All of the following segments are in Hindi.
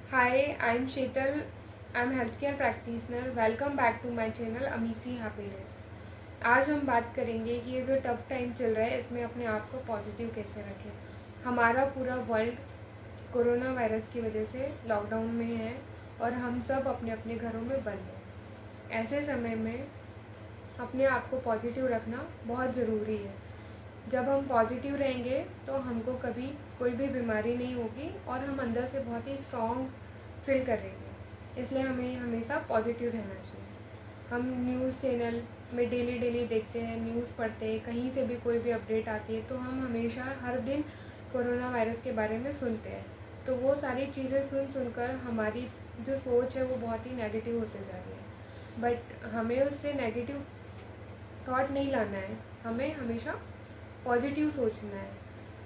Hi, I'm Shetal. I'm healthcare practitioner. Welcome back to my channel अमीसी हैप्पीनेस। आज हम बात करेंगे कि ये जो टफ टाइम चल रहा है इसमें अपने आप को पॉजिटिव कैसे रखें। हमारा पूरा वर्ल्ड कोरोना वायरस की वजह से लॉकडाउन में है और हम सब अपने अपने घरों में बंद हैं। ऐसे समय में अपने आप को पॉजिटिव रखना बहुत ज़रूरी है। जब हम पॉजिटिव रहेंगे तो हमको कभी कोई भी बीमारी नहीं होगी और हम अंदर से बहुत ही स्ट्रॉन्ग फील करेंगे। इसलिए हमें हमेशा पॉजिटिव रहना चाहिए। हम न्यूज़ चैनल में डेली डेली देखते हैं, न्यूज़ पढ़ते हैं, कहीं से भी कोई भी अपडेट आती है तो हम हमेशा हर दिन कोरोना वायरस के बारे में सुनते हैं। तो वो सारी चीज़ें सुनकर हमारी जो सोच है वो बहुत ही नेगेटिव होते जा रही है। बट हमें उससे नेगेटिव थॉट नहीं लाना है, हमें हमेशा पॉजिटिव सोचना है।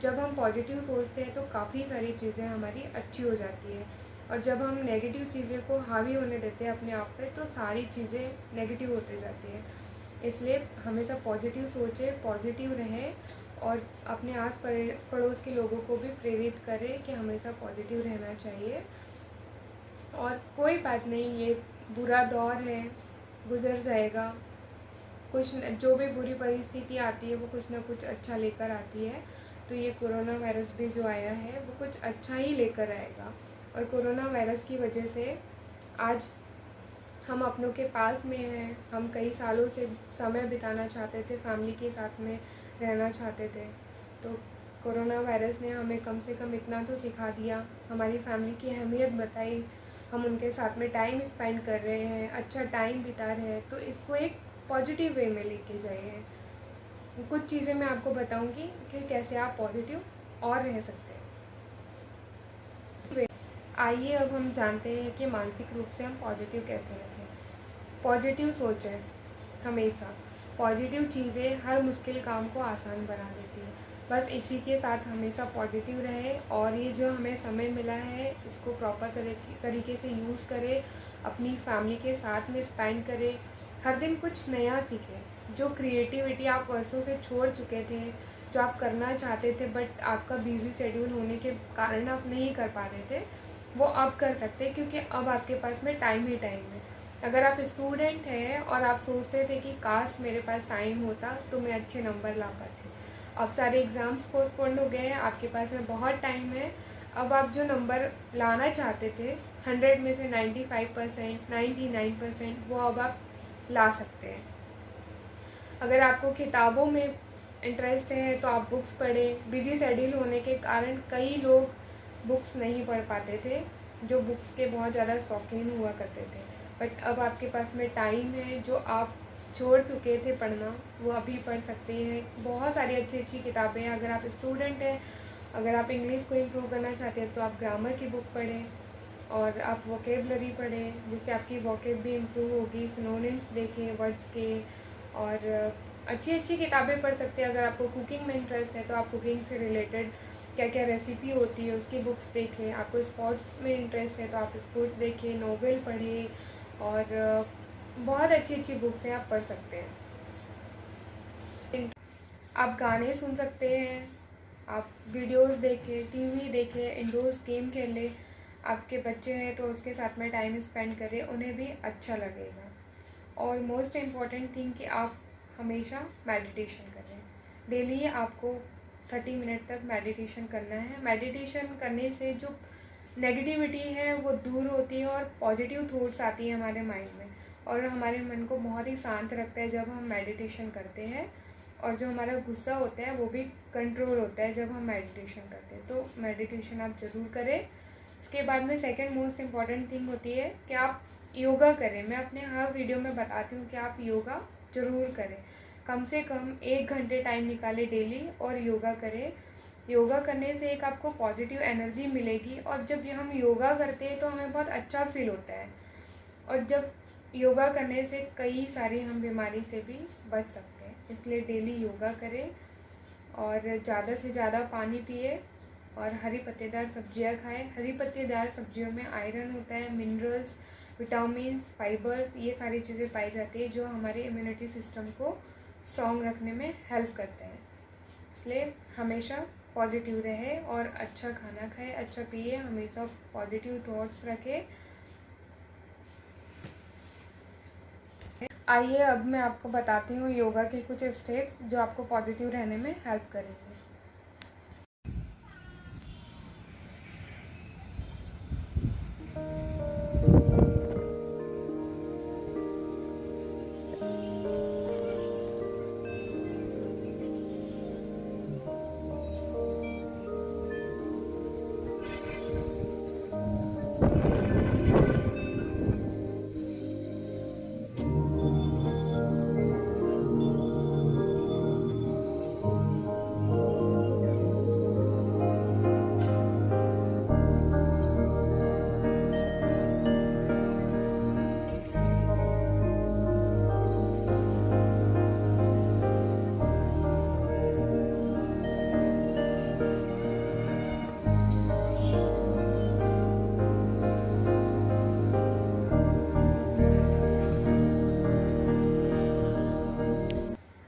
जब हम पॉजिटिव सोचते हैं तो काफ़ी सारी चीज़ें हमारी अच्छी हो जाती है और जब हम नेगेटिव चीज़ें को हावी होने देते हैं अपने आप पे तो सारी चीज़ें नेगेटिव होते जाती हैं। इसलिए हमेशा पॉजिटिव सोचें, पॉजिटिव रहें और अपने आस पड़ोस के लोगों को भी प्रेरित करें कि हमेशा पॉजिटिव रहना चाहिए। और कोई बात नहीं, ये बुरा दौर है, गुजर जाएगा। कुछ जो भी बुरी परिस्थिति आती है वो कुछ ना कुछ अच्छा लेकर आती है। तो ये कोरोना वायरस भी जो आया है वो कुछ अच्छा ही लेकर आएगा। और कोरोना वायरस की वजह से आज हम अपनों के पास में हैं। हम कई सालों से समय बिताना चाहते थे, फैमिली के साथ में रहना चाहते थे। तो कोरोना वायरस ने हमें कम से कम इतना तो सिखा दिया, हमारी फैमिली की अहमियत बताई। हम उनके साथ में टाइम स्पेंड कर रहे हैं, अच्छा टाइम बिता रहे हैं। तो इसको एक पॉजिटिव वे में लेके जाइए। कुछ चीज़ें मैं आपको बताऊंगी कि कैसे आप पॉजिटिव और रह सकते हैं। आइए अब हम जानते हैं कि मानसिक रूप से हम पॉजिटिव कैसे रहें। पॉजिटिव सोचें हमेशा। पॉजिटिव चीज़ें हर मुश्किल काम को आसान बना देती है। बस इसी के साथ हमेशा पॉजिटिव रहे और ये जो हमें समय मिला है इसको प्रॉपर तरीके से यूज़ करें, अपनी फैमिली के साथ में स्पेंड करें, हर दिन कुछ नया सीखें। जो क्रिएटिविटी आप वर्षों से छोड़ चुके थे, जो आप करना चाहते थे बट आपका बिजी शेड्यूल होने के कारण आप नहीं कर पा रहे थे, वो अब कर सकते हैं क्योंकि अब आपके पास में टाइम ही टाइम है। अगर आप स्टूडेंट हैं और आप सोचते थे कि काश मेरे पास टाइम होता तो मैं अच्छे नंबर ला पाती, अब सारे एग्ज़ाम्स पोस्टपोन्ड हो गए हैं, आपके पास में बहुत टाइम है। अब आप जो नंबर लाना चाहते थे 100 में से 95%, 99%, वो अब आप ला सकते हैं। अगर आपको किताबों में इंटरेस्ट है तो आप बुक्स पढ़ें। बिजी शेड्यूल होने के कारण कई लोग बुक्स नहीं पढ़ पाते थे, जो बुक्स के बहुत ज़्यादा शौकीन हुआ करते थे। बट अब आपके पास में टाइम है, जो आप छोड़ चुके थे पढ़ना वो अभी पढ़ सकते हैं। बहुत सारी अच्छी अच्छी किताबें हैं। अगर आप स्टूडेंट हैं, अगर आप इंग्लिश को इम्प्रूव करना चाहते हैं तो आप ग्रामर की बुक पढ़ें और आप वोकेबलरी पढ़ें, जिससे आपकी वोकेब भी इम्प्रूव होगी। सिनोनिम्स देखें वर्ड्स के और अच्छी अच्छी किताबें पढ़ सकते हैं। अगर आपको कुकिंग में इंटरेस्ट है तो आप कुकिंग से रिलेटेड क्या क्या रेसिपी होती है उसकी बुक्स देखें। आपको स्पोर्ट्स में इंटरेस्ट है तो आप स्पोर्ट्स देखें, नोवेल पढ़ें और बहुत अच्छी अच्छी बुक्स हैं, आप पढ़ सकते हैं। आप गाने सुन सकते हैं, आप वीडियोस देखें, टीवी देखें, इंडोर्स गेम खेलें। आपके बच्चे हैं तो उसके साथ में टाइम स्पेंड करें, उन्हें भी अच्छा लगेगा। और मोस्ट इम्पॉर्टेंट थिंग कि आप हमेशा मेडिटेशन करें। डेली आपको 30 मिनट तक मेडिटेशन करना है। मेडिटेशन करने से जो नेगेटिविटी है वो दूर होती है और पॉजिटिव थॉट्स आती है हमारे माइंड में और हमारे मन को बहुत ही शांत रखता है जब हम मेडिटेशन करते हैं। और जो हमारा गुस्सा होता है वो भी कंट्रोल होता है जब हम मेडिटेशन करते हैं। तो मेडिटेशन आप ज़रूर करें। इसके बाद में सेकंड मोस्ट इम्पॉर्टेंट थिंग होती है कि आप योगा करें। मैं अपने हर वीडियो में बताती हूँ कि आप योगा ज़रूर करें। कम से कम 1 घंटे टाइम निकालें डेली और योगा करें। योगा करने से एक आपको पॉजिटिव एनर्जी मिलेगी और जब हम योगा करते हैं तो हमें बहुत अच्छा फील होता है। और जब योगा करने से कई सारी हम बीमारी से भी बच सकते हैं। इसलिए डेली योगा करें और ज़्यादा से ज़्यादा पानी पिए और हरी पत्तेदार सब्जियां खाएं। हरी पत्तेदार सब्जियों में आयरन होता है, मिनरल्स, विटामिन्स, फाइबर्स, ये सारी चीज़ें पाई जाती है जो हमारे इम्यूनिटी सिस्टम को स्ट्रॉन्ग रखने में हेल्प करते हैं। इसलिए हमेशा पॉजिटिव रहे और अच्छा खाना खाए, अच्छा पिए, हमेशा पॉजिटिव थॉट्स रखे। आइए अब मैं आपको बताती हूँ योगा के कुछ स्टेप्स जो आपको पॉजिटिव रहने में हेल्प करेंगे।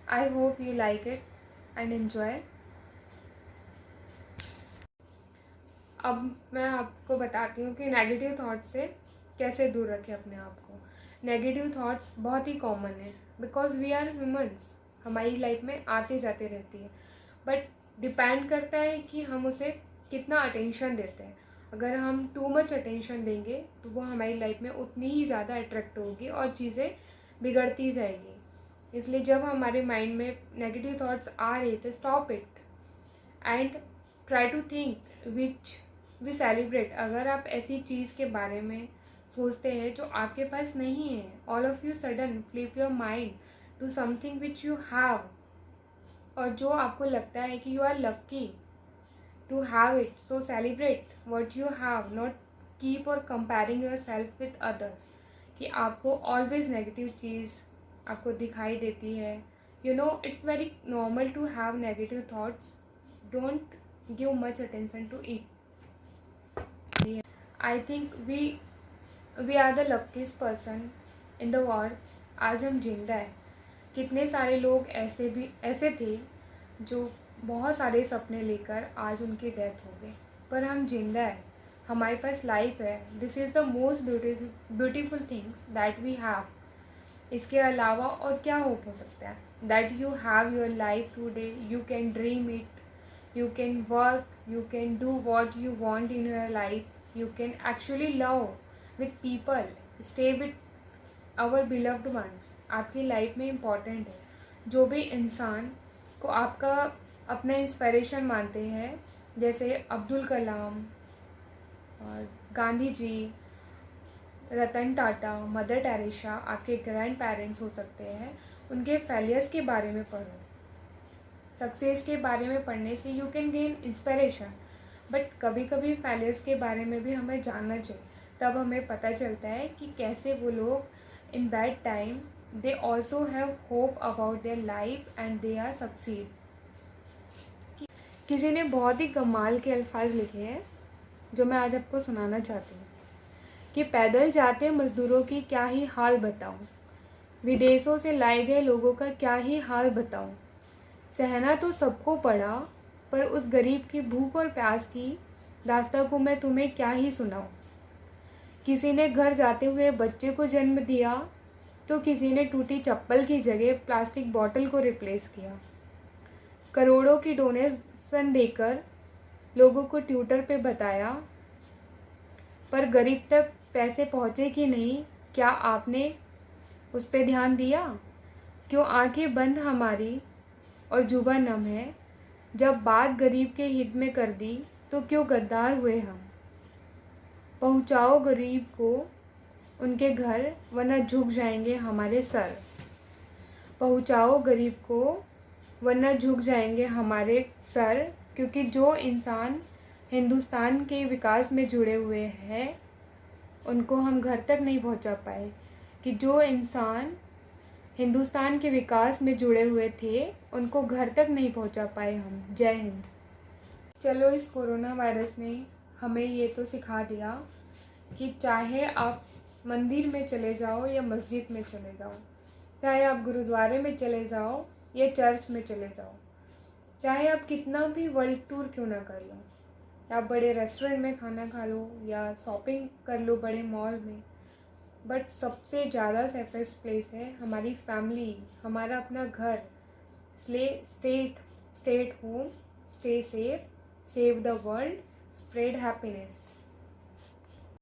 I hope you like it and enjoy. अब मैं आपको बताती हूँ कि नेगेटिव थॉट्स से कैसे दूर रखें अपने आप को। नेगेटिव थॉट्स बहुत ही कॉमन है बिकॉज वी आर ह्यूमंस, हमारी लाइफ में आते जाते रहती है, बट डिपेंड करता है कि हम उसे कितना अटेंशन देते हैं। अगर हम टू मच अटेंशन देंगे तो वो हमारी लाइफ में उतनी ही ज़्यादा अट्रैक्ट होगी और चीज़ें बिगड़ती जाएगी। इसलिए जब हमारे माइंड में नेगेटिव थॉट्स आ रहे तो stop it and try to think which we celebrate. अगर आप ऐसी चीज़ के बारे में सोचते हैं जो आपके पास नहीं है, all of you sudden flip your mind to something which you have, और जो आपको लगता है कि you are lucky to have it, so celebrate what you have, not keep or comparing yourself with others कि आपको ऑलवेज नेगेटिव चीज़ आपको दिखाई देती है। You know it's very normal to have negative thoughts, don't give much attention to it. I think we are the luckiest person in the world. आज हम जिंदा है। कितने सारे लोग ऐसे थे जो बहुत सारे सपने लेकर आज उनकी डेथ हो गई, पर हम जिंदा है, हमारे पास लाइफ है। This is the most beautiful things that we have. इसके अलावा और क्या होप हो सकता है? That you have your life today, you can dream it, you can work, you can do what you want in your life, you can actually love with people, stay with our beloved ones। आपकी लाइफ में इम्पॉर्टेंट है। जो भी इंसान को आपका अपना इंस्पिरेशन मानते हैं, जैसे अब्दुल कलाम और गांधी जी, रतन टाटा, मदर टेरेसा, आपके ग्रैंड पेरेंट्स हो सकते हैं, उनके फेलियर्स के बारे में पढ़ो। सक्सेस के बारे में पढ़ने से you can gain inspiration, but कभी कभी फेलियर्स के बारे में भी हमें जानना चाहिए। तब हमें पता चलता है कि कैसे वो लोग in bad time they also have hope about their life and they are succeed. किसी ने बहुत ही कमाल के अल्फाज लिखे हैं जो मैं आज आपको सुनाना चाहती हूँ कि पैदल जाते मज़दूरों की क्या ही हाल बताऊँ, विदेशों से लाए गए लोगों का क्या ही हाल बताऊँ। सहना तो सबको पड़ा, पर उस गरीब की भूख और प्यास की दास्तां को मैं तुम्हें क्या ही सुनाऊं। किसी ने घर जाते हुए बच्चे को जन्म दिया, तो किसी ने टूटी चप्पल की जगह प्लास्टिक बॉटल को रिप्लेस किया। करोड़ों की डोनेशन देकर लोगों को ट्विटर पे बताया, पर गरीब तक पैसे पहुँचे कि नहीं, क्या आपने उस पर ध्यान दिया? क्यों आंखें बंद हमारी और जुबान नम है? जब बात गरीब के हित में कर दी तो क्यों गद्दार हुए हम? पहुँचाओ गरीब को उनके घर, वरना झुक जाएंगे हमारे सर। पहुँचाओ गरीब को, वरना झुक जाएंगे हमारे सर। क्योंकि जो इंसान हिंदुस्तान के विकास में जुड़े हुए हैं उनको हम घर तक नहीं पहुँचा पाए, कि जो इंसान हिंदुस्तान के विकास में जुड़े हुए थे उनको घर तक नहीं पहुंचा पाए हम। जय हिंद। चलो, इस कोरोना वायरस ने हमें ये तो सिखा दिया कि चाहे आप मंदिर में चले जाओ या मस्जिद में चले जाओ, चाहे आप गुरुद्वारे में चले जाओ या चर्च में चले जाओ, चाहे आप कितना भी वर्ल्ड टूर क्यों ना कर लो, या आप बड़े रेस्टोरेंट में खाना खा लो या शॉपिंग कर लो बड़े मॉल में, बट सबसे ज़्यादा सेफेस्ट प्लेस है हमारी फैमिली, हमारा अपना घर। इसलिए stay at home, stay safe, save the world, spread happiness.